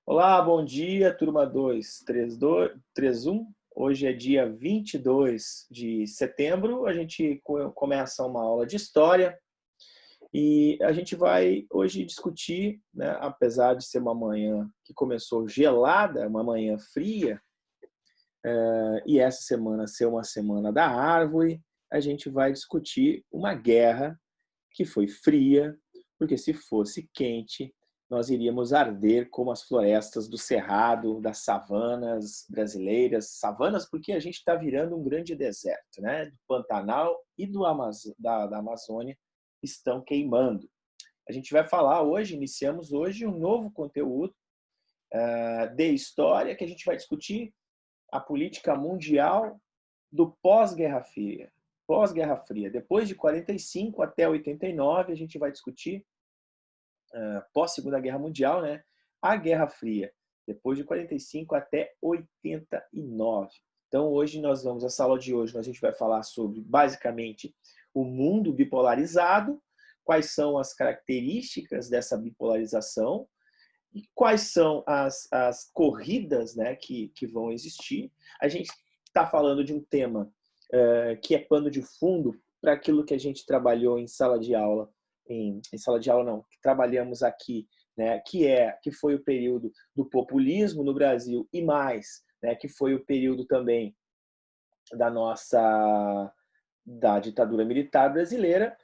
Olá, bom dia, turma 23231. Hoje é dia 22 de setembro, a gente começa uma aula de história e a gente vai hoje discutir, né, apesar de ser uma manhã que começou gelada, uma manhã fria, e essa semana ser uma semana da árvore, a gente vai discutir uma guerra que foi fria, porque se fosse quente, nós iríamos arder como as florestas do Cerrado, das savanas brasileiras. Savanas porque a gente está virando um grande deserto, né? Do Pantanal e da Amazônia estão queimando. A gente vai falar hoje, iniciamos hoje um novo conteúdo de história que a gente vai discutir a política mundial do pós-Guerra Fria. Pós-Guerra Fria. Depois de 45 até 89, a gente vai discutir pós-Segunda Guerra Mundial, né? A Guerra Fria. Depois de 45 até 89. Então, hoje essa aula de hoje, a gente vai falar sobre, basicamente, o mundo bipolarizado, quais são as características dessa bipolarização e quais são as corridas, né, que vão existir. A gente está falando de um tema que é pano de fundo para aquilo que a gente trabalhou em sala de aula, em sala de aula não, que trabalhamos aqui, né, que foi o período do populismo no Brasil e mais, né, que foi o período também da ditadura militar brasileira.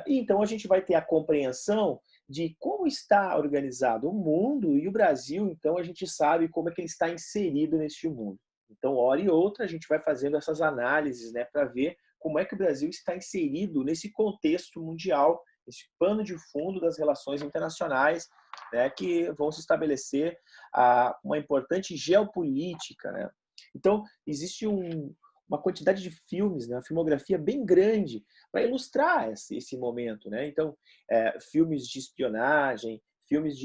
E então a gente vai ter a compreensão de como está organizado o mundo e o Brasil, então a gente sabe como é que ele está inserido neste mundo. Então, hora e outra, a gente vai fazendo essas análises, né, para ver como é que o Brasil está inserido nesse contexto mundial, esse pano de fundo das relações internacionais, né, que vão se estabelecer uma importante geopolítica, né? Então, existe uma quantidade de filmes, né, uma filmografia bem grande para ilustrar esse momento, né? Então, filmes de espionagem, filmes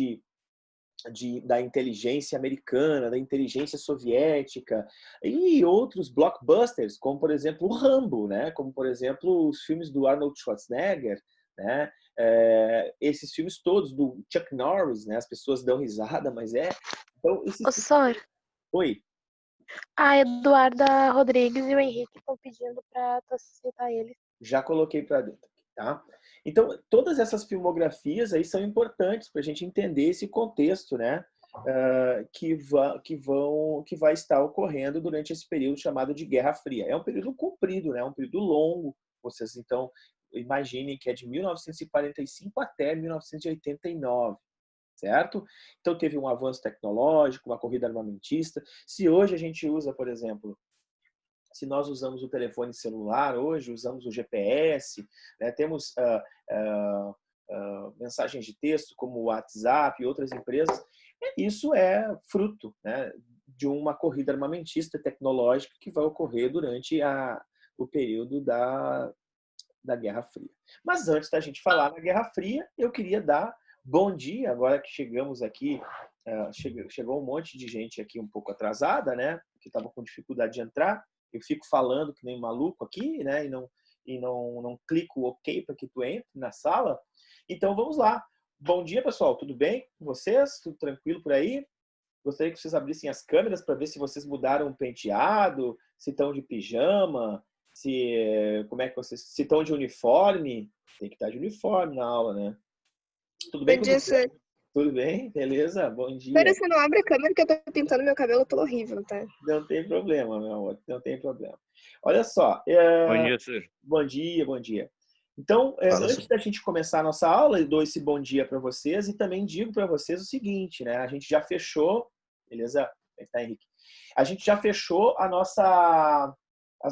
da inteligência americana, da inteligência soviética e outros blockbusters, como por exemplo o Rambo, né? Como por exemplo os filmes do Arnold Schwarzenegger, né? Esses filmes todos do Chuck Norris, né? As pessoas dão risada, mas então Ô, esses. Sor, Oi. a Eduarda Rodrigues e o Henrique estão pedindo pra tu aceitar eles. Já coloquei para dentro, tá? Então, todas essas filmografias aí são importantes para a gente entender esse contexto, né? Que vai estar ocorrendo durante esse período chamado de Guerra Fria. É um período comprido, né? Um período longo. Vocês, então, imaginem que é de 1945 até 1989. Certo? Então, teve um avanço tecnológico, uma corrida armamentista. Se hoje a gente usa, por exemplo, se nós usamos o telefone celular hoje, usamos o GPS, né? Temos mensagens de texto como o WhatsApp e outras empresas, isso é fruto, né, de uma corrida armamentista tecnológica que vai ocorrer durante o período da Guerra Fria. Mas antes da gente falar na Guerra Fria, eu queria dar bom dia, agora que chegamos aqui, chegou um monte de gente aqui um pouco atrasada, né, que estava com dificuldade de entrar. Eu fico falando que nem maluco aqui, né, e não clico o OK para que tu entre na sala. Então vamos lá. Bom dia, pessoal. Tudo bem com vocês? Tudo tranquilo por aí? Gostaria que vocês abrissem as câmeras para ver se vocês mudaram o penteado, se estão de pijama, como é que vocês, se estão de uniforme. Tem que estar de uniforme na aula, né? Tudo bem Bom com dia, você? Sir. Tudo bem? Beleza? Bom Pera, dia. você não abre a câmera que eu tô pintando meu cabelo todo horrível, tá? Não tem problema, meu amor, não tem problema. Olha só, Bom dia, Sir. bom dia, bom dia. Então, Fala, antes da gente começar a nossa aula, eu dou esse bom dia para vocês e também digo para vocês o seguinte, né? A gente já fechou, beleza? Como é que tá, Henrique? A gente já fechou as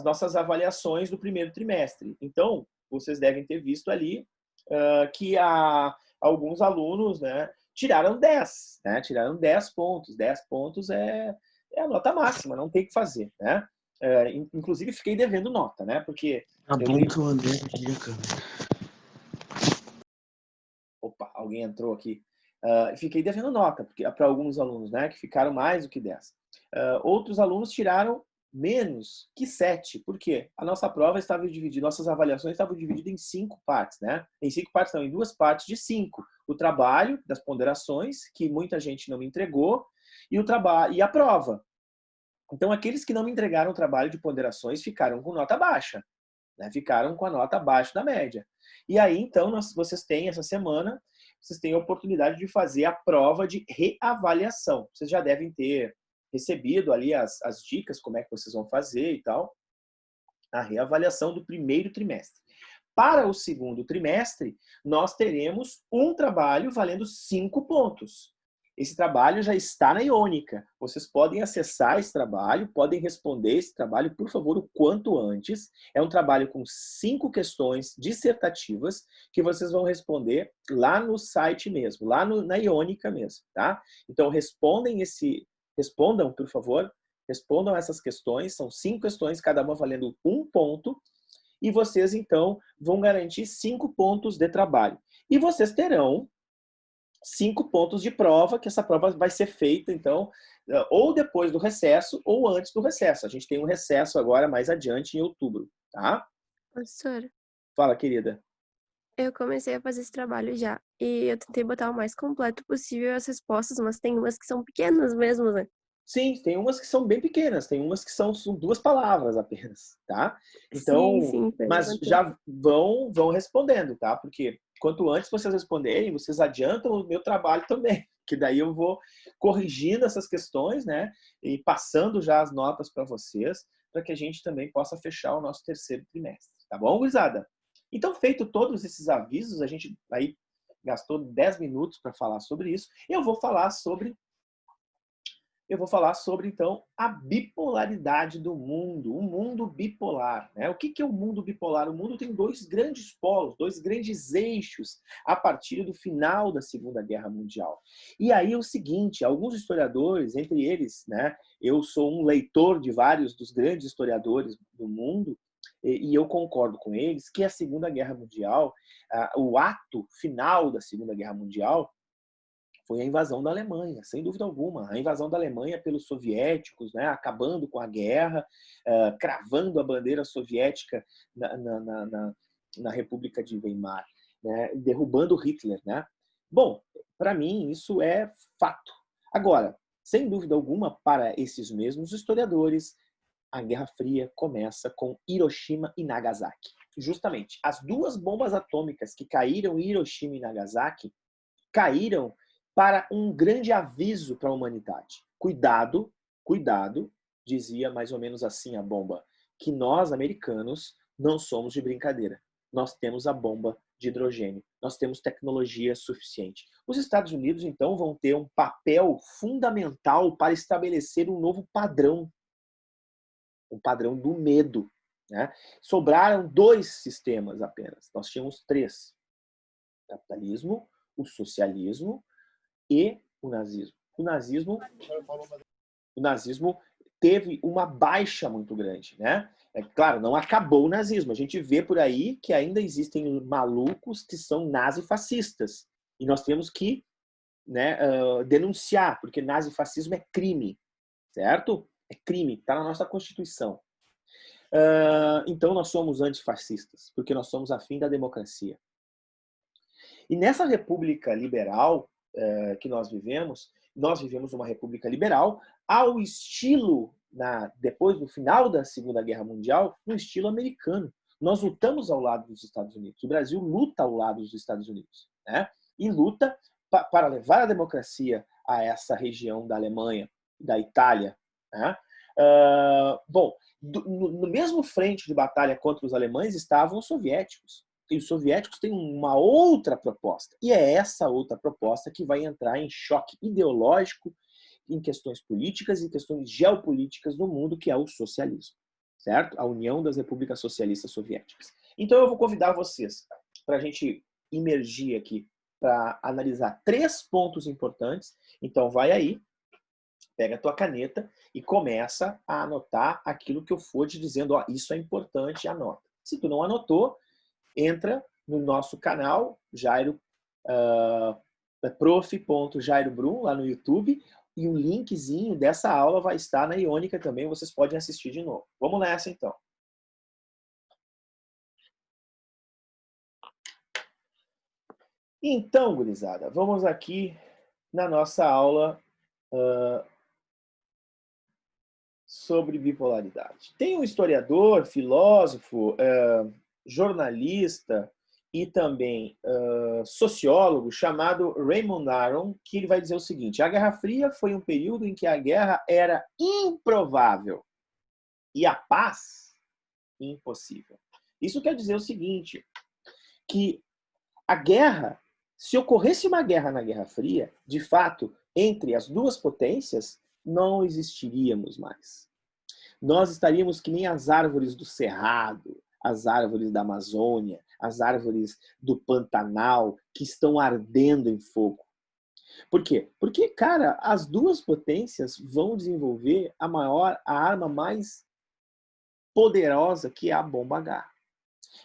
nossas avaliações do primeiro trimestre. Então, vocês devem ter visto ali que alguns alunos, né, tiraram 10, né? Tiraram 10 pontos. 10 pontos é a nota máxima, não tem o que fazer, né? Inclusive, fiquei devendo nota, né? Porque Tá eu bom dei... que o André desliga a câmera. Opa, alguém entrou aqui. Fiquei devendo nota para alguns alunos, né? Que ficaram mais do que 10. Outros alunos tiraram menos que 7. Por quê? A nossa prova estava dividida, nossas avaliações estavam divididas em 5 partes, né? Em 5 partes, não, em 2 partes de 5. O trabalho das ponderações, que muita gente não me entregou, e o trabalho e a prova. Então, aqueles que não me entregaram o trabalho de ponderações ficaram com nota baixa, né? Ficaram com a nota abaixo da média. E aí, então, vocês têm essa semana, vocês têm a oportunidade de fazer a prova de reavaliação. Vocês já devem ter recebido ali as dicas, como é que vocês vão fazer e tal. A reavaliação do primeiro trimestre. Para o segundo trimestre, nós teremos um trabalho valendo 5 pontos. Esse trabalho já está na Iônica. Vocês podem acessar esse trabalho, podem responder esse trabalho, por favor, o quanto antes. É um trabalho com 5 questões dissertativas que vocês vão responder lá no site mesmo, lá na Iônica mesmo, tá? Então, respondam, por favor, respondam essas questões. São 5 questões, cada uma valendo 1 ponto. E vocês, então, vão garantir 5 pontos de trabalho. E vocês terão 5 pontos de prova, que essa prova vai ser feita, então, ou depois do recesso, ou antes do recesso. A gente tem um recesso agora mais adiante, em outubro, tá? Professora, Fala, querida. eu comecei a fazer esse trabalho já. E eu tentei botar o mais completo possível as respostas, mas tem umas que são pequenas mesmo, né? Sim, tem umas que são bem pequenas, tem umas que são 2 palavras apenas, tá? Então, Sim, mas já vão respondendo, tá? Porque quanto antes vocês responderem, vocês adiantam o meu trabalho também, que daí eu vou corrigindo essas questões, né? E passando já as notas para vocês, para que a gente também possa fechar o nosso terceiro trimestre, tá bom, gurizada? Então, feito todos esses avisos, a gente aí gastou 10 minutos para falar sobre isso. Eu vou falar sobre, então, a bipolaridade do mundo, o mundo bipolar, né? O que é o mundo bipolar? O mundo tem 2 grandes polos, 2 grandes eixos a partir do final da Segunda Guerra Mundial. E aí é o seguinte, alguns historiadores, entre eles, né? Eu sou um leitor de vários dos grandes historiadores do mundo, e eu concordo com eles que a Segunda Guerra Mundial, o ato final da Segunda Guerra Mundial, foi a invasão da Alemanha, sem dúvida alguma. A invasão da Alemanha pelos soviéticos, né, acabando com a guerra, cravando a bandeira soviética na República de Weimar, né, derrubando Hitler. Né? Bom, para mim isso é fato. Agora, sem dúvida alguma, para esses mesmos historiadores, a Guerra Fria começa com Hiroshima e Nagasaki. Justamente, as 2 bombas atômicas que caíram em Hiroshima e Nagasaki caíram para um grande aviso para a humanidade. Cuidado, cuidado, dizia mais ou menos assim a bomba, que nós, americanos, não somos de brincadeira. Nós temos a bomba de hidrogênio. Nós temos tecnologia suficiente. Os Estados Unidos, então, vão ter um papel fundamental para estabelecer um novo padrão. Um padrão do medo. Né? Sobraram 2 sistemas apenas. Nós tínhamos 3. O capitalismo, o socialismo e o nazismo. O nazismo teve uma baixa muito grande, né? É claro, não acabou o nazismo. A gente vê por aí que ainda existem malucos que são nazifascistas. E nós temos que, né, denunciar, porque nazifascismo é crime, certo? É crime, está na nossa Constituição. Então nós somos antifascistas, porque nós somos a fim da democracia. E nessa república liberal que nós vivemos uma república liberal ao estilo, depois do final da Segunda Guerra Mundial, no estilo americano. Nós lutamos ao lado dos Estados Unidos. O Brasil luta ao lado dos Estados Unidos, né? E luta para levar a democracia a essa região da Alemanha, da Itália. Né? Bom, no mesmo frente de batalha contra os alemães estavam os soviéticos. E os soviéticos têm uma outra proposta. E é essa outra proposta que vai entrar em choque ideológico em questões políticas e questões geopolíticas no mundo, que é o socialismo. Certo? A União das Repúblicas Socialistas Soviéticas. Então eu vou convidar vocês para a gente imergir aqui para analisar 3 pontos importantes. Então vai aí, pega a tua caneta e começa a anotar aquilo que eu for te dizendo. Ó, isso é importante, anota. Se tu não anotou, entra no nosso canal, prof.jairobrum, lá no YouTube, E o linkzinho dessa aula vai estar na Iônica também, vocês podem assistir de novo. Vamos nessa, então. Então, gurizada, vamos aqui na nossa aula sobre bipolaridade. Tem um historiador, filósofo, jornalista e também sociólogo chamado Raymond Aron, que ele vai dizer o seguinte: a Guerra Fria foi um período em que a guerra era improvável e a paz impossível. Isso quer dizer o seguinte, que a guerra, se ocorresse uma guerra na Guerra Fria, de fato, entre as duas potências, não existiríamos mais. Nós estaríamos que nem as árvores do Cerrado, as árvores da Amazônia, as árvores do Pantanal, que estão ardendo em fogo. Por quê? Porque, cara, as duas potências vão desenvolver a arma mais poderosa, que é a bomba H.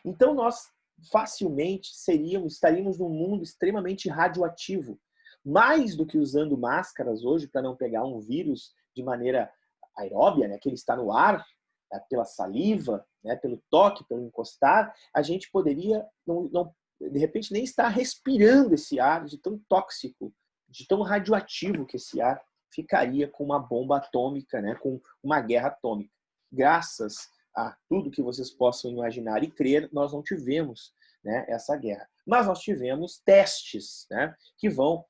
Então, nós facilmente estaríamos num mundo extremamente radioativo, mais do que usando máscaras hoje para não pegar um vírus de maneira aeróbia, né, que ele está no ar, pela saliva, né, pelo toque, pelo encostar, a gente poderia, de repente, nem estar respirando esse ar de tão tóxico, de tão radioativo que esse ar ficaria com uma bomba atômica, né, com uma guerra atômica. Graças a tudo que vocês possam imaginar e crer, nós não tivemos, né, essa guerra. Mas nós tivemos testes, né, que vão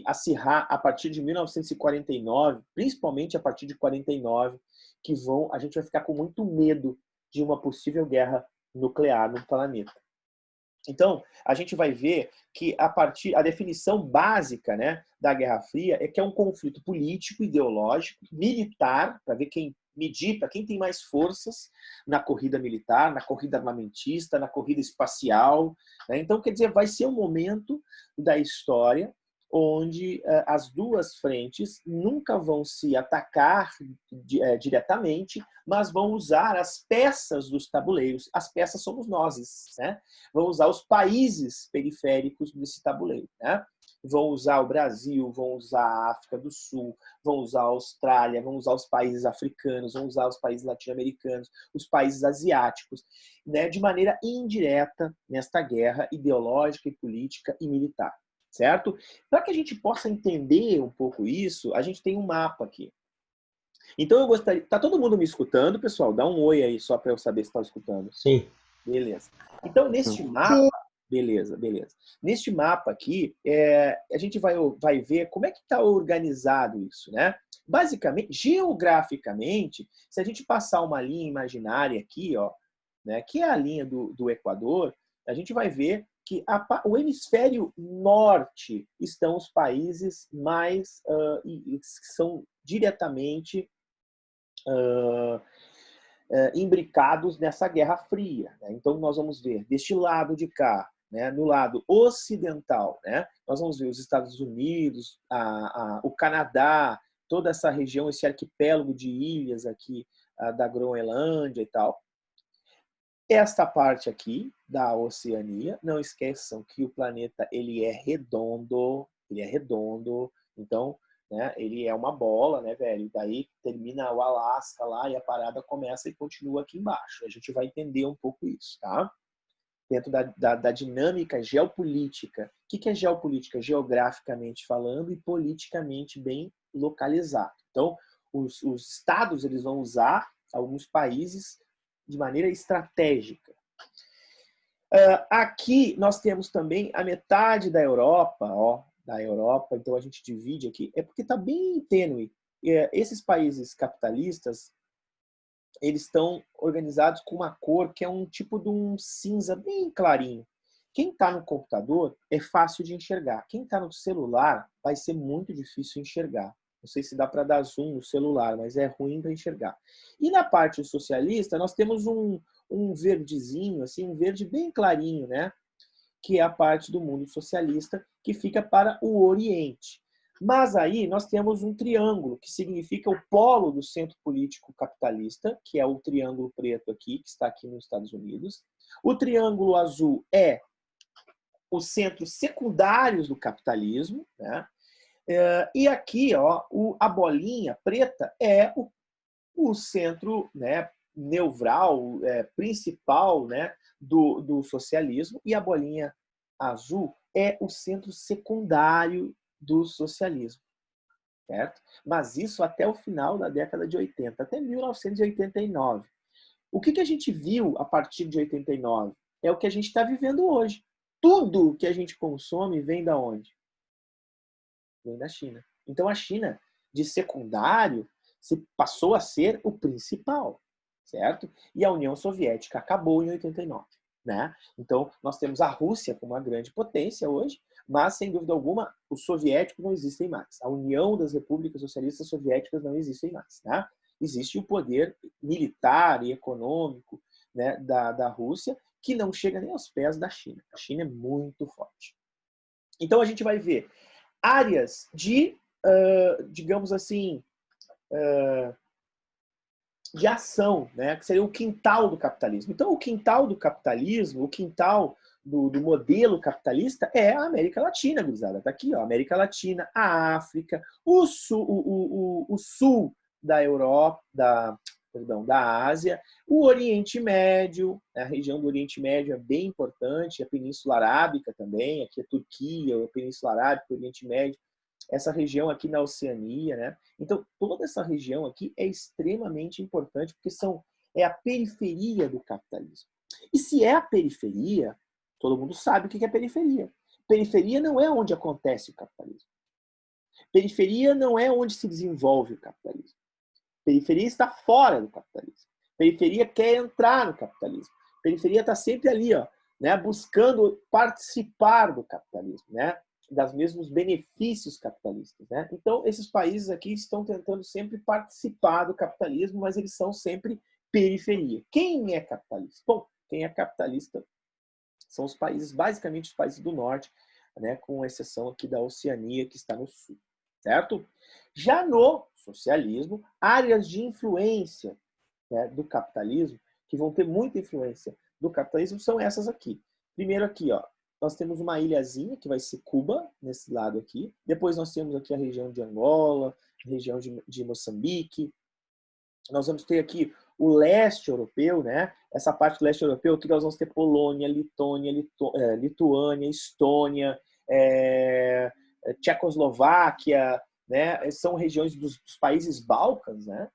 acirrar a partir de 1949, principalmente a partir de 49, que a gente vai ficar com muito medo de uma possível guerra nuclear no planeta. Então, a gente vai ver que a definição básica, né, da Guerra Fria é que é um conflito político, ideológico, militar, para ver medir para quem tem mais forças na corrida militar, na corrida armamentista, na corrida espacial, né? Então, quer dizer, vai ser um momento da história onde as duas frentes nunca vão se atacar diretamente, mas vão usar as peças dos tabuleiros. As peças somos nós, né? Vão usar os países periféricos desse tabuleiro, né? Vão usar o Brasil, vão usar a África do Sul, vão usar a Austrália, vão usar os países africanos, vão usar os países latino-americanos, os países asiáticos, né? De maneira indireta nesta guerra ideológica e política e militar. Certo? Para que a gente possa entender um pouco isso, a gente tem um mapa aqui. Então eu gostaria... Tá todo mundo me escutando, pessoal? Dá um oi aí, só para eu saber se está escutando. Sim. Beleza. Então, neste mapa... Beleza. Neste mapa aqui, a gente vai ver como é que está organizado isso, né? Basicamente, geograficamente, se a gente passar uma linha imaginária aqui, ó, né, que é a linha do Equador, a gente vai ver que o hemisfério norte estão os países mais que são diretamente imbricados nessa Guerra Fria, né? Então nós vamos ver deste lado de cá, né, no lado ocidental, né, nós vamos ver os Estados Unidos, o Canadá, toda essa região, esse arquipélago de ilhas aqui da Groenlândia e tal. Esta parte aqui da Oceania, não esqueçam que o planeta ele é redondo, então, né, ele é uma bola, né, velho? Daí termina o Alasca lá e a parada começa e continua aqui embaixo. A gente vai entender um pouco isso, tá? Dentro da dinâmica geopolítica. O que é geopolítica? Geograficamente falando e politicamente bem localizado. Então, os estados eles vão usar alguns países de maneira estratégica. Aqui nós temos também a metade da Europa, ó, então a gente divide aqui, é porque está bem tênue. Esses países capitalistas, eles estão organizados com uma cor que é um tipo de um cinza bem clarinho. Quem está no computador é fácil de enxergar. Quem está no celular vai ser muito difícil enxergar. Não sei se dá para dar zoom no celular, mas é ruim para enxergar. E na parte socialista, nós temos um verdezinho, assim, um verde bem clarinho, né? Que é a parte do mundo socialista que fica para o Oriente. Mas aí nós temos um triângulo, que significa o polo do centro político capitalista, que é o triângulo preto aqui, que está aqui nos Estados Unidos. O triângulo azul é os centros secundários do capitalismo, né? E aqui, ó, a bolinha preta é o centro, né, neural, principal, né, do socialismo, e a bolinha azul é o centro secundário do socialismo, certo? Mas isso até o final da década de 80, até 1989. O que a gente viu a partir de 89? É o que a gente está vivendo hoje. Tudo que a gente consome vem da onde? Vem da China. Então a China, de secundário, se passou a ser o principal, certo? E a União Soviética acabou em 89. Né? Então, nós temos a Rússia como uma grande potência hoje, mas, sem dúvida alguma, os soviéticos não existem mais. A União das Repúblicas Socialistas Soviéticas não existem mais. Né? Existe o poder militar e econômico, né, da Rússia, que não chega nem aos pés da China. A China é muito forte. Então, a gente vai ver áreas de, digamos assim, de ação, né? Que seria o quintal do capitalismo. Então, o quintal do capitalismo, o quintal do modelo capitalista é a América Latina, gurizada. Está aqui, ó, América Latina, a África, o sul da Europa, da Ásia, o Oriente Médio, a região do Oriente Médio é bem importante, a Península Arábica também, aqui a Turquia, a Península Arábica, o Oriente Médio, essa região aqui na Oceania, né? Então, toda essa região aqui é extremamente importante, porque é a periferia do capitalismo. E se é a periferia, todo mundo sabe o que é periferia. Periferia não é onde acontece o capitalismo. Periferia não é onde se desenvolve o capitalismo. Periferia está fora do capitalismo. Periferia quer entrar no capitalismo. Periferia está sempre ali, ó, né, buscando participar do capitalismo, né? Das mesmos benefícios capitalistas, né? Então, esses países aqui estão tentando sempre participar do capitalismo, mas eles são sempre periferia. Quem é capitalista? Bom, quem é capitalista são os países, basicamente os países do norte, né? Com exceção aqui da Oceania, que está no sul, certo? Já no socialismo, áreas de influência, né, do capitalismo, que vão ter muita influência do capitalismo, são essas aqui. Primeiro aqui, ó, nós temos uma ilhazinha, que vai ser Cuba, nesse lado aqui. Depois nós temos aqui a região de Angola, região de Moçambique. Nós vamos ter aqui o leste europeu, né? Essa parte do leste europeu, aqui nós vamos ter Polônia, Letônia, Lituânia, Estônia, Tchecoslováquia, né? São regiões dos países Balcãs, né?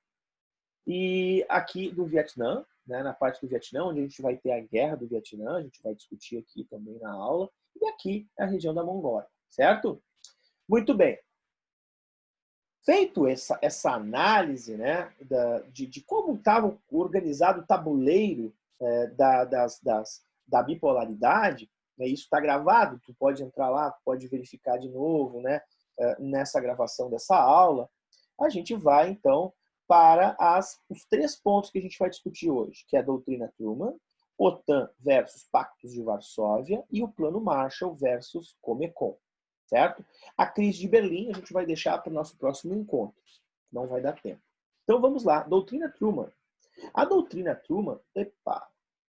E aqui do Vietnã, né, na parte do Vietnã, onde a gente vai ter a guerra do Vietnã, a gente vai discutir aqui também na aula, e aqui é a região da Mongólia, certo? Muito bem. Feito essa análise, né, de como estava organizado o tabuleiro da bipolaridade, né, isso está gravado, tu pode entrar lá, pode verificar de novo, né, nessa gravação dessa aula, a gente vai, então, para os 3 pontos que a gente vai discutir hoje, que é a doutrina Truman, OTAN versus Pactos de Varsóvia e o Plano Marshall versus Comecon, certo? A crise de Berlim a gente vai deixar para o nosso próximo encontro, não vai dar tempo. Então vamos lá, doutrina Truman. A doutrina Truman, epa,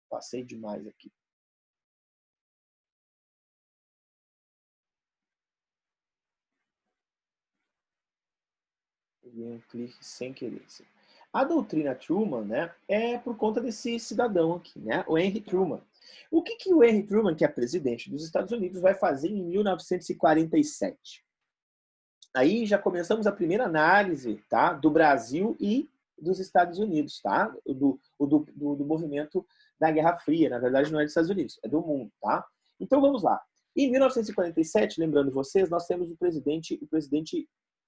passei demais aqui. Peguei um clique sem querer. A doutrina Truman, né, é por conta desse cidadão aqui, né, o Henry Truman. O que o Henry Truman, que é presidente dos Estados Unidos, vai fazer em 1947? Aí já começamos a primeira análise, tá, do Brasil e dos Estados Unidos, tá? Do movimento da Guerra Fria. Na verdade, não é dos Estados Unidos, é do mundo, tá? Então vamos lá. Em 1947, lembrando vocês, nós temos o presidente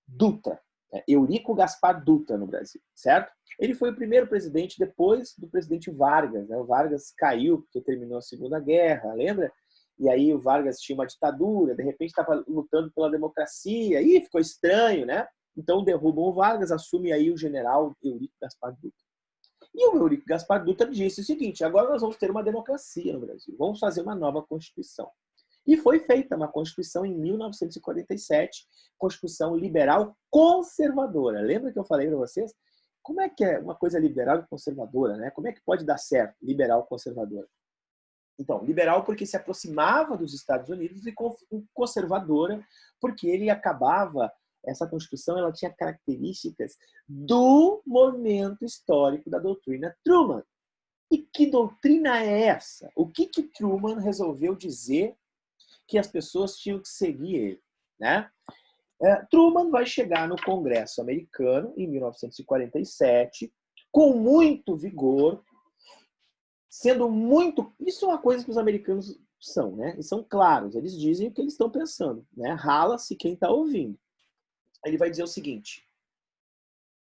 Dutra, Eurico Gaspar Dutra no Brasil, certo? Ele foi o primeiro presidente depois do presidente Vargas, né? O Vargas caiu porque terminou a Segunda Guerra, lembra? E aí o Vargas tinha uma ditadura, de repente estava lutando pela democracia, e ficou estranho, né? Então derrubam o Vargas, assume aí o general Eurico Gaspar Dutra. E o Eurico Gaspar Dutra disse o seguinte: agora nós vamos ter uma democracia no Brasil, vamos fazer uma nova Constituição. E foi feita uma Constituição em 1947, Constituição liberal conservadora. Lembra que eu falei para vocês? Como é que é uma coisa liberal e conservadora, né? Como é que pode dar certo, liberal conservadora? Então, liberal porque se aproximava dos Estados Unidos e conservadora porque ele acabava essa Constituição ela tinha características do momento histórico da doutrina Truman. E que doutrina é essa? O que Truman resolveu dizer que as pessoas tinham que seguir ele, né? Truman vai chegar no Congresso americano em 1947 com muito vigor, sendo muito... Isso é uma coisa que os americanos são, né? Eles são claros, eles dizem o que eles estão pensando, né? Rala-se quem está ouvindo. Ele vai dizer o seguinte: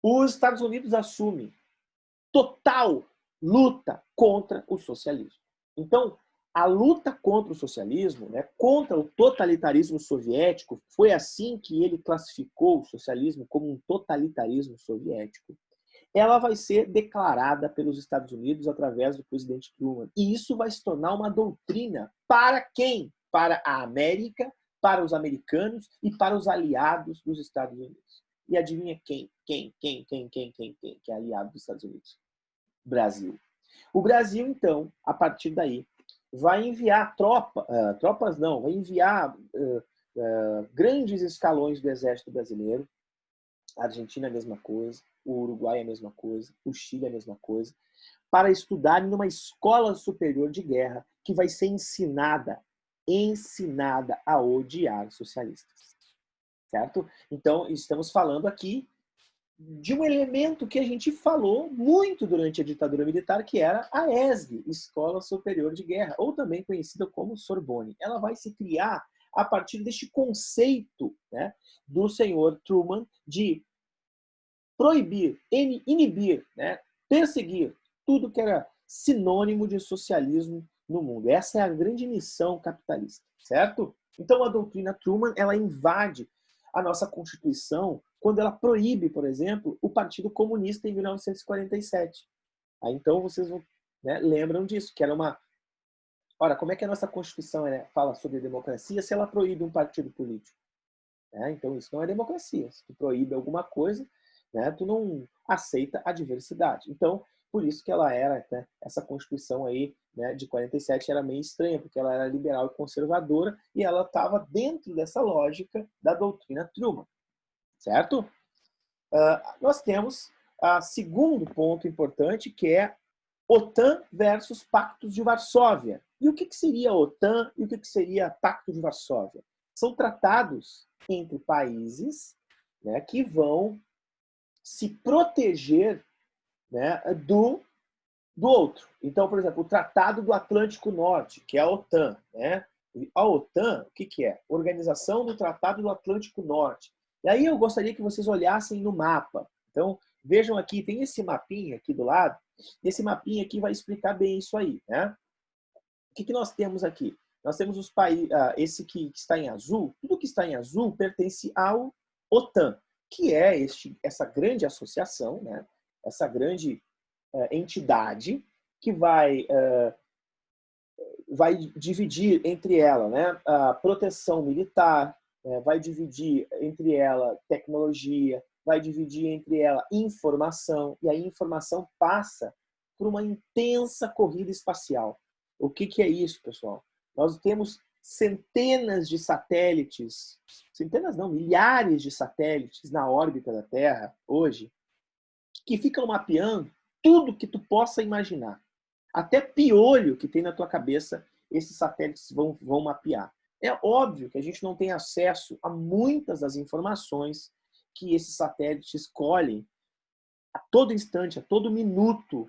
os Estados Unidos assumem total luta contra o socialismo. Então, a luta contra o socialismo, né, contra o totalitarismo soviético, foi assim que ele classificou o socialismo como um totalitarismo soviético. Ela vai ser declarada pelos Estados Unidos através do presidente Truman. E isso vai se tornar uma doutrina para quem? Para a América, para os americanos e para os aliados dos Estados Unidos. E adivinha quem? Quem é aliado dos Estados Unidos? Brasil. O Brasil, então, a partir daí, vai enviar vai enviar grandes escalões do Exército Brasileiro. A Argentina é a mesma coisa, o Uruguai é a mesma coisa, o Chile é a mesma coisa, para estudarem numa escola superior de guerra que vai ser ensinada a odiar socialistas. Certo? Então, estamos falando aqui de um elemento que a gente falou muito durante a ditadura militar, que era a ESG, Escola Superior de Guerra, ou também conhecida como Sorbonne. Ela vai se criar a partir deste conceito, né, do senhor Truman de proibir, inibir, né, perseguir tudo que era sinônimo de socialismo no mundo. Essa é a grande missão capitalista, certo? Então a doutrina Truman, ela invade a nossa Constituição quando ela proíbe, por exemplo, o Partido Comunista em 1947. Aí, então vocês vão, né, lembram disso, que era uma... Ora, como é que a nossa Constituição fala sobre democracia se ela proíbe um partido político? Então isso não é democracia. Se tu proíbe alguma coisa, né, tu não aceita a diversidade. Então, por isso que ela era, né, essa Constituição aí, né, de 47 era meio estranha, porque ela era liberal e conservadora e ela estava dentro dessa lógica da doutrina Truman. Certo? Nós temos o segundo ponto importante, que é OTAN versus Pactos de Varsóvia. E o que seria OTAN e o que seria Pacto de Varsóvia? São tratados entre países, né, que vão se proteger, né, do outro. Então, por exemplo, o Tratado do Atlântico Norte, que é a OTAN. Né? A OTAN, o que é? Organização do Tratado do Atlântico Norte. E aí eu gostaria que vocês olhassem no mapa. Então, vejam aqui, tem esse mapinha aqui do lado. Esse mapinha aqui vai explicar bem isso aí. Né? O que nós temos aqui? Nós temos os países, esse que está em azul. Tudo que está em azul pertence ao OTAN, que é essa grande associação, né? Essa grande entidade que vai dividir entre ela, né, a proteção militar, vai dividir entre ela tecnologia, vai dividir entre ela informação, e a informação passa por uma intensa corrida espacial. O que é isso, pessoal? Nós temos centenas de satélites, centenas não, milhares de satélites na órbita da Terra hoje, que ficam mapeando tudo que tu possa imaginar. Até piolho que tem na tua cabeça, esses satélites vão mapear. É óbvio que a gente não tem acesso a muitas das informações que esses satélites colhem a todo instante, a todo minuto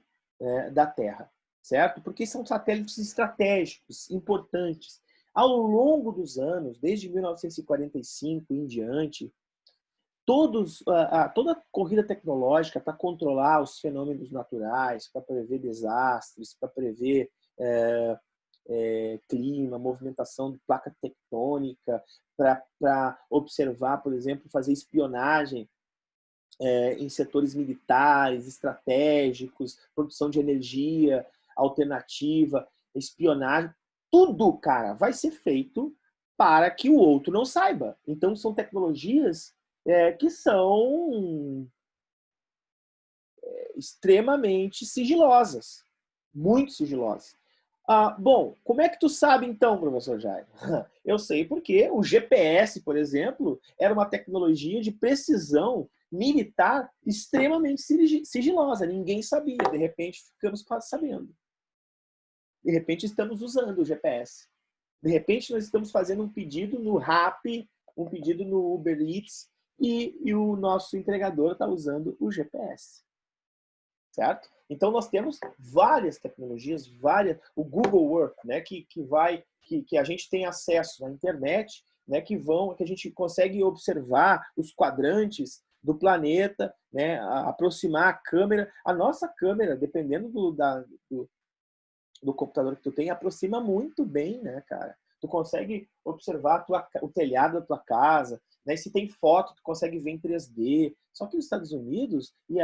da Terra, certo? Porque são satélites estratégicos, importantes. Ao longo dos anos, desde 1945 em diante, toda a corrida tecnológica para controlar os fenômenos naturais, para prever desastres, para prever clima, movimentação de placa tectônica, para observar, por exemplo, fazer espionagem em setores militares, estratégicos, produção de energia alternativa, espionagem, tudo, cara, vai ser feito para que o outro não saiba. Então, são tecnologias que são extremamente sigilosas, muito sigilosas. Bom, como é que tu sabe então, professor Jair? Eu sei porque o GPS, por exemplo, era uma tecnologia de precisão militar extremamente sigilosa. Ninguém sabia. De repente, ficamos quase sabendo. De repente, estamos usando o GPS. De repente, nós estamos fazendo um pedido no Rappi, um pedido no Uber Eats, e o nosso entregador está usando o GPS. Certo? Então, nós temos várias tecnologias, o Google Earth, né, que a gente tem acesso à internet, né, que a gente consegue observar os quadrantes do planeta, né, aproximar a câmera. A nossa câmera, dependendo do computador que tu tem, aproxima muito bem, né, cara? Tu consegue observar o telhado da tua casa, né? E se tem foto, tu consegue ver em 3D. Só que os Estados Unidos e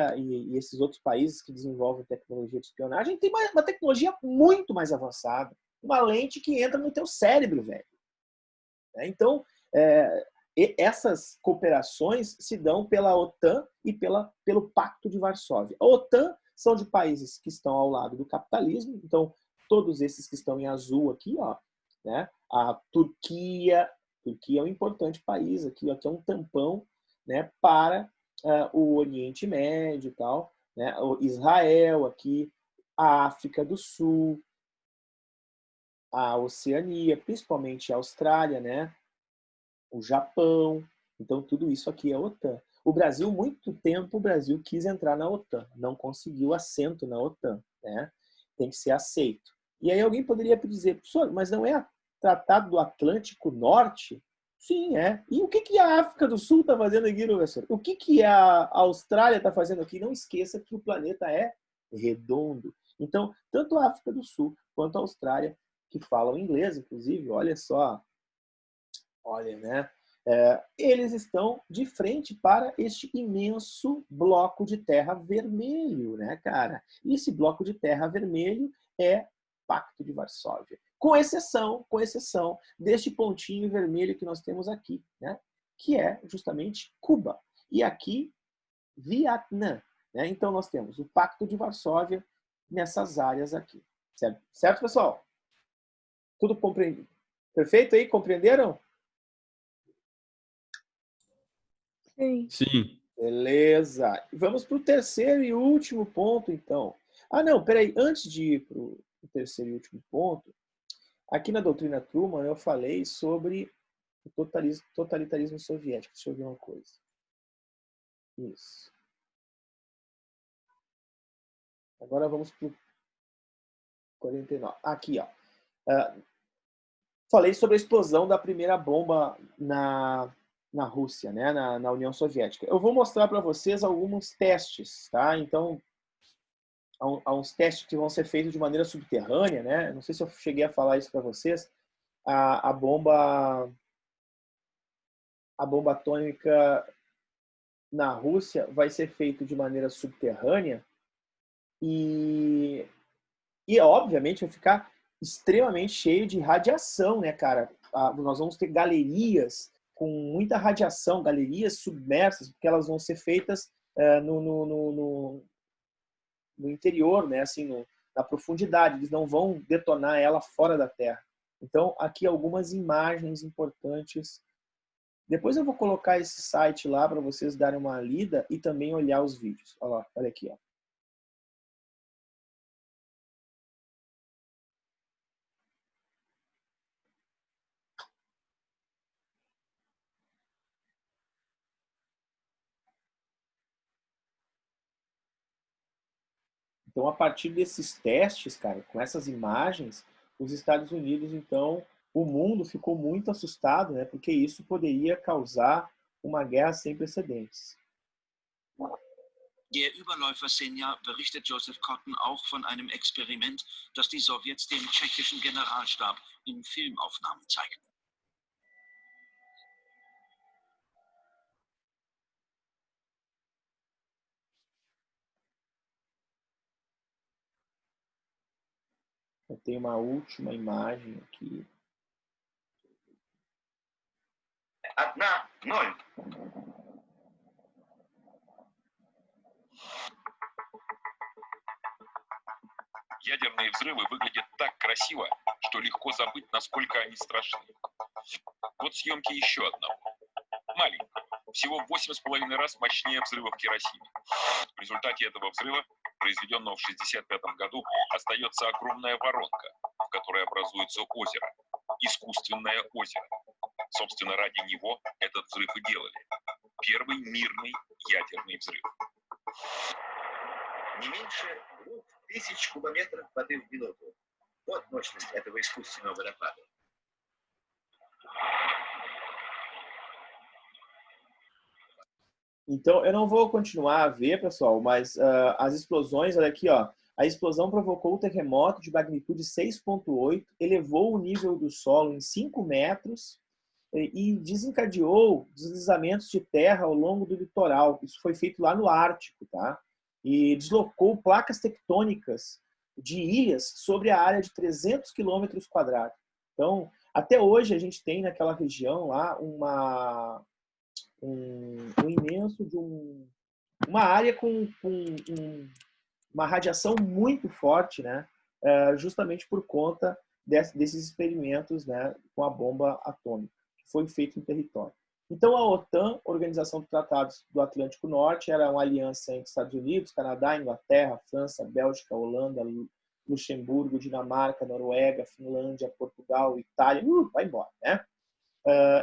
esses outros países que desenvolvem tecnologia de espionagem tem uma tecnologia muito mais avançada. Uma lente que entra no teu cérebro, velho. Então, essas cooperações se dão pela OTAN e pelo Pacto de Varsóvia. A OTAN são de países que estão ao lado do capitalismo, então todos esses que estão em azul aqui, ó, né? A Turquia é um importante país aqui, ó, que é um tampão, né, para o Oriente Médio e tal, né? O Israel aqui, a África do Sul, a Oceania, principalmente a Austrália, né? O Japão. Então, tudo isso aqui é a OTAN. O Brasil, muito tempo, o Brasil quis entrar na OTAN, não conseguiu assento na OTAN, né? Tem que ser aceito. E aí alguém poderia dizer, professor, mas não é Tratado do Atlântico Norte? Sim, é. E o que a África do Sul está fazendo aqui, professor? O que a Austrália está fazendo aqui? Não esqueça que o planeta é redondo. Então, tanto a África do Sul quanto a Austrália, que falam inglês, inclusive, olha, né? Eles estão de frente para este imenso bloco de terra vermelho, né, cara? E esse bloco de terra vermelho é Pacto de Varsóvia, com exceção deste pontinho vermelho que nós temos aqui, né? Que é justamente Cuba. E aqui, Vietnã. Né? Então, nós temos o Pacto de Varsóvia nessas áreas aqui. Certo, pessoal? Tudo compreendido? Perfeito aí? Compreenderam? Sim. Sim. Beleza. Vamos para o terceiro e último ponto, então. Não, peraí. Antes de ir para o terceiro e último ponto, aqui na doutrina Truman eu falei sobre o totalitarismo soviético. Deixa eu ver uma coisa. Isso. Agora vamos para o 49. Aqui, ó. Falei sobre a explosão da primeira bomba na Rússia, né? na União Soviética. Eu vou mostrar para vocês alguns testes, tá? Então, há uns testes que vão ser feitos de maneira subterrânea, né? Não sei se eu cheguei a falar isso para vocês. A bomba atômica na Rússia vai ser feita de maneira subterrânea e obviamente vai ficar extremamente cheio de radiação, né, cara? Nós vamos ter galerias com muita radiação, galerias submersas, porque elas vão ser feitas no interior, né, assim, na profundidade. Eles não vão detonar ela fora da Terra. Então, aqui algumas imagens importantes. Depois eu vou colocar esse site lá para vocês darem uma lida e também olhar os vídeos. Olha aqui, ó. Então, a partir desses testes, cara, com essas imagens, os Estados Unidos, então, o mundo ficou muito assustado, né? Porque isso poderia causar uma guerra sem precedentes. Der Überläufer Senja berichtet Joseph Cotten auch von einem Experiment, das die Sowjets dem tschechischen Generalstab in Filmaufnahmen zeigten. Eu tenho uma última imagem aqui. Одна, ноль. Ядерные взрывы выглядят так красиво, что легко забыть, насколько они страшны. Вот съемки еще одного. Маленького, всего в 8,5 раз мощнее взрыва в Хиросиме. В результате этого взрыва, произведенного в 1965 году, остается огромная воронка, в которой образуется озеро. Искусственное озеро. Собственно, ради него этот взрыв и делали. Первый мирный ядерный взрыв. Не меньше 2000 кубометров воды в минуту. Вот мощность этого искусственного водопада. Então, eu não vou continuar a ver, pessoal, mas as explosões, olha aqui, ó. A explosão provocou um terremoto de magnitude 6,8, elevou o nível do solo em 5 metros e desencadeou deslizamentos de terra ao longo do litoral. Isso foi feito lá no Ártico, tá? E deslocou placas tectônicas de ilhas sobre a área de 300 quilômetros quadrados. Então, até hoje a gente tem naquela região lá um imenso de uma área com uma radiação muito forte, né? Justamente por conta desses experimentos, né, com a bomba atômica, que foi feito em território. Então, a OTAN, Organização dos Tratados do Atlântico Norte, era uma aliança entre Estados Unidos, Canadá, Inglaterra, França, Bélgica, Holanda, Luxemburgo, Dinamarca, Noruega, Finlândia, Portugal, Itália, vai embora, né?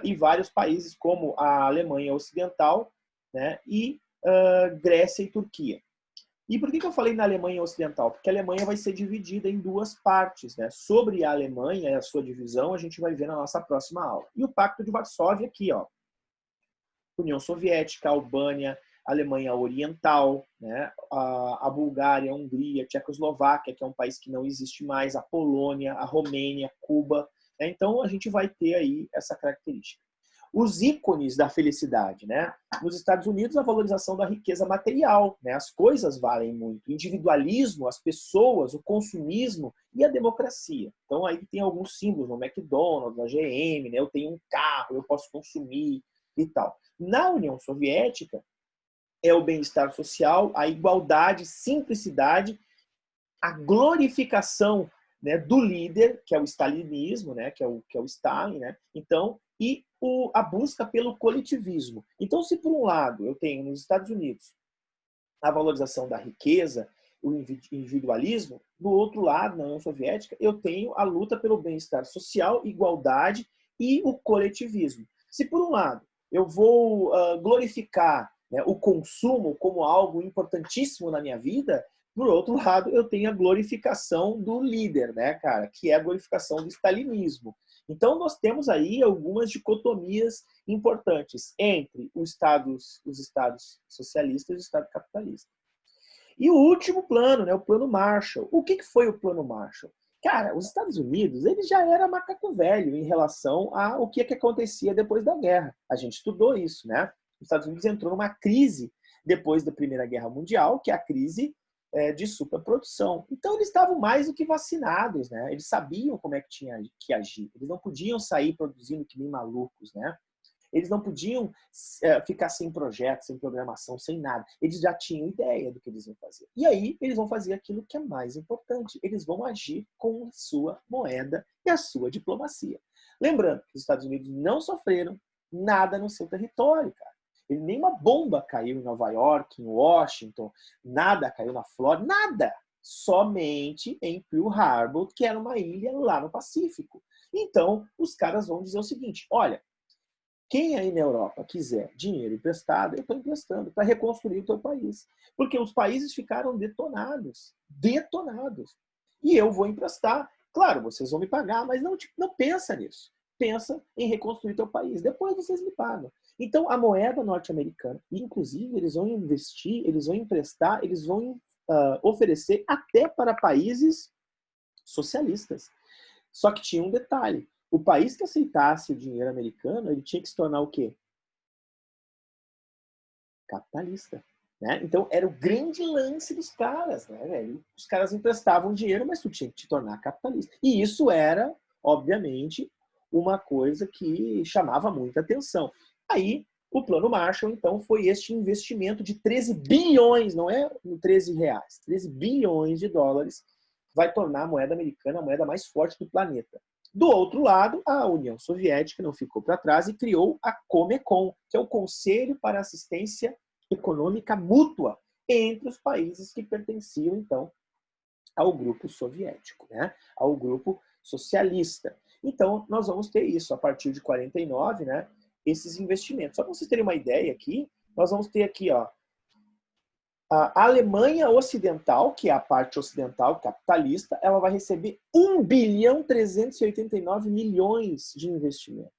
E vários países como a Alemanha Ocidental, né, e Grécia e Turquia. E por que eu falei na Alemanha Ocidental? Porque a Alemanha vai ser dividida em duas partes, né? Sobre a Alemanha e a sua divisão, a gente vai ver na nossa próxima aula. E o Pacto de Varsóvia aqui, ó. União Soviética, Albânia, Alemanha Oriental, né? A Bulgária, a Hungria, a Tchecoslováquia, que é um país que não existe mais, a Polônia, a Romênia, Cuba. Né? Então, a gente vai ter aí essa característica. Os ícones da felicidade, né? Nos Estados Unidos, a valorização da riqueza material, né? As coisas valem muito. O individualismo, as pessoas, o consumismo e a democracia. Então, aí tem alguns símbolos, no McDonald's, a GM, né? Eu tenho um carro, eu posso consumir e tal. Na União Soviética, é o bem-estar social, a igualdade, simplicidade, a glorificação, né, do líder, que é o stalinismo, né, que é o Stalin, né? Então, e a busca pelo coletivismo. Então, se por um lado eu tenho nos Estados Unidos a valorização da riqueza, o individualismo, do outro lado, na União Soviética, eu tenho a luta pelo bem-estar social, igualdade e o coletivismo. Se por um lado eu vou glorificar, né, o consumo como algo importantíssimo na minha vida, por outro lado, eu tenho a glorificação do líder, né, cara, que é a glorificação do stalinismo. Então, nós temos aí algumas dicotomias importantes entre os estados socialistas e o estado capitalista. E o último plano, né, o plano Marshall. O que foi o plano Marshall? Cara, os Estados Unidos, ele já era macaco velho em relação ao que acontecia depois da guerra. A gente estudou isso, né? Os Estados Unidos entrou numa crise depois da Primeira Guerra Mundial, que é a crise de superprodução. Então, eles estavam mais do que vacinados, né? Eles sabiam como é que tinha que agir. Eles não podiam sair produzindo que nem malucos, né? Eles não podiam ficar sem projeto, sem programação, sem nada. Eles já tinham ideia do que eles iam fazer. E aí, eles vão fazer aquilo que é mais importante. Eles vão agir com a sua moeda e a sua diplomacia. Lembrando que os Estados Unidos não sofreram nada no seu território, cara. Nenhuma bomba caiu em Nova York, em Washington, nada caiu na Flórida, nada. Somente em Pearl Harbor, que era uma ilha lá no Pacífico. Então, os caras vão dizer o seguinte, olha, quem aí na Europa quiser dinheiro emprestado, eu estou emprestando para reconstruir o teu país. Porque os países ficaram detonados. Detonados. E eu vou emprestar. Claro, vocês vão me pagar, mas não pensa nisso. Pensa em reconstruir teu país. Depois vocês me pagam. Então, a moeda norte-americana, inclusive, eles vão investir, eles vão emprestar, eles vão oferecer até para países socialistas. Só que tinha um detalhe. O país que aceitasse o dinheiro americano, ele tinha que se tornar o quê? Capitalista. Né? Então, era o grande lance dos caras. Né, velho? Os caras emprestavam dinheiro, mas tu tinha que te tornar capitalista. E isso era, obviamente, uma coisa que chamava muita atenção. Aí, o Plano Marshall, então, foi este investimento de 13 bilhões, não é 13 reais, 13 bilhões de dólares vai tornar a moeda americana a moeda mais forte do planeta. Do outro lado, a União Soviética não ficou para trás e criou a Comecon, que é o Conselho para Assistência Econômica Mútua entre os países que pertenciam, então, ao grupo soviético, né? Ao grupo socialista. Então, nós vamos ter isso a partir de 49, né? Esses investimentos. Só para vocês terem uma ideia aqui, nós vamos ter aqui, ó, a Alemanha Ocidental, que é a parte ocidental capitalista, ela vai receber 1,389 bilhão de investimento.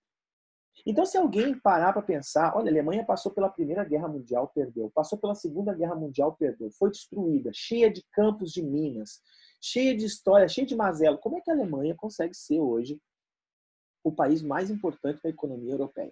Então, se alguém parar para pensar, olha, a Alemanha passou pela Primeira Guerra Mundial, perdeu. Passou pela Segunda Guerra Mundial, perdeu. Foi destruída, cheia de campos de minas, cheia de história, cheia de mazelo. Como é que a Alemanha consegue ser hoje o país mais importante da economia europeia?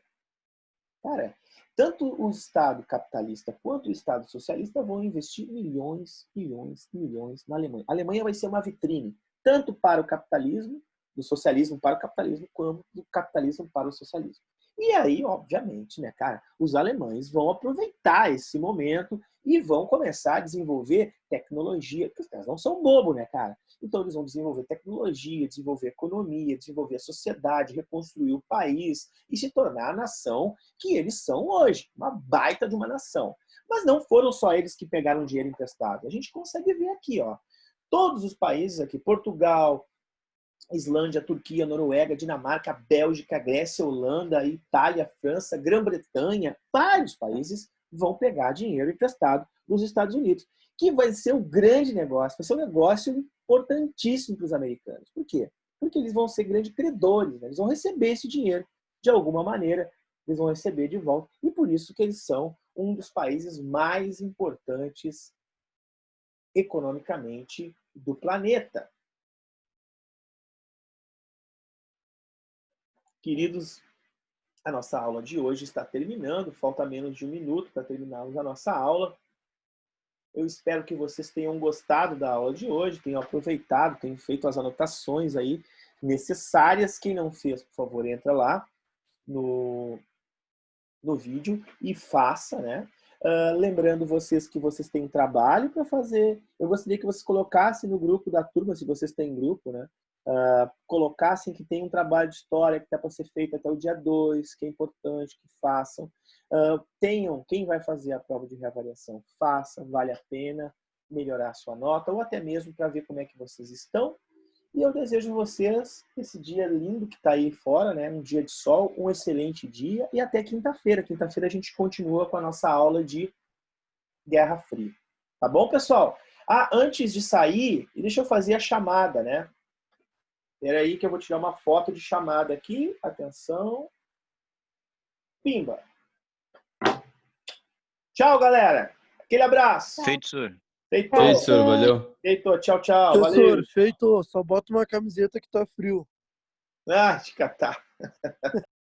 Cara, tanto o Estado capitalista quanto o Estado socialista vão investir milhões, milhões, milhões na Alemanha. A Alemanha vai ser uma vitrine, tanto para o capitalismo, do socialismo para o capitalismo, quanto do capitalismo para o socialismo. E aí, obviamente, né, cara, os alemães vão aproveitar esse momento e vão começar a desenvolver tecnologia, porque os caras não são bobo, né, cara? Então eles vão desenvolver tecnologia, desenvolver economia, desenvolver a sociedade, reconstruir o país e se tornar a nação que eles são hoje, uma baita de uma nação. Mas não foram só eles que pegaram dinheiro emprestado. A gente consegue ver aqui, ó, todos os países aqui, Portugal, Islândia, Turquia, Noruega, Dinamarca, Bélgica, Grécia, Holanda, Itália, França, Grã-Bretanha, vários países vão pegar dinheiro emprestado nos Estados Unidos, que vai ser um grande negócio, vai ser um negócio importantíssimo para os americanos. Por quê? Porque eles vão ser grandes credores, né? Eles vão receber esse dinheiro de alguma maneira, eles vão receber de volta, e por isso que eles são um dos países mais importantes economicamente do planeta. Queridos, a nossa aula de hoje está terminando, falta menos de 1 minuto para terminarmos a nossa aula. Eu espero que vocês tenham gostado da aula de hoje, tenham aproveitado, tenham feito as anotações aí necessárias. Quem não fez, por favor, entra lá no vídeo e faça, né? Lembrando vocês que vocês têm um trabalho para fazer. Eu gostaria que vocês colocassem no grupo da turma, se vocês têm grupo, né? Colocassem que tem um trabalho de história que está para ser feito até o dia 2, que é importante que façam. Quem vai fazer a prova de reavaliação, faça, vale a pena melhorar a sua nota, ou até mesmo para ver como é que vocês estão. E eu desejo a vocês esse dia lindo que está aí fora, né? Um dia de sol, um excelente dia, e até quinta-feira. Quinta-feira a gente continua com a nossa aula de Guerra Fria. Tá bom, pessoal? Antes de sair, deixa eu fazer a chamada, né? Espera aí que eu vou tirar uma foto de chamada aqui. Atenção. Pimba. Tchau, galera. Aquele abraço. Feito, senhor. Feito. Feito, senhor. Valeu. Feito. Tchau, tchau. Professor, Valeu. feito. Só bota uma camiseta que tá frio. De catar.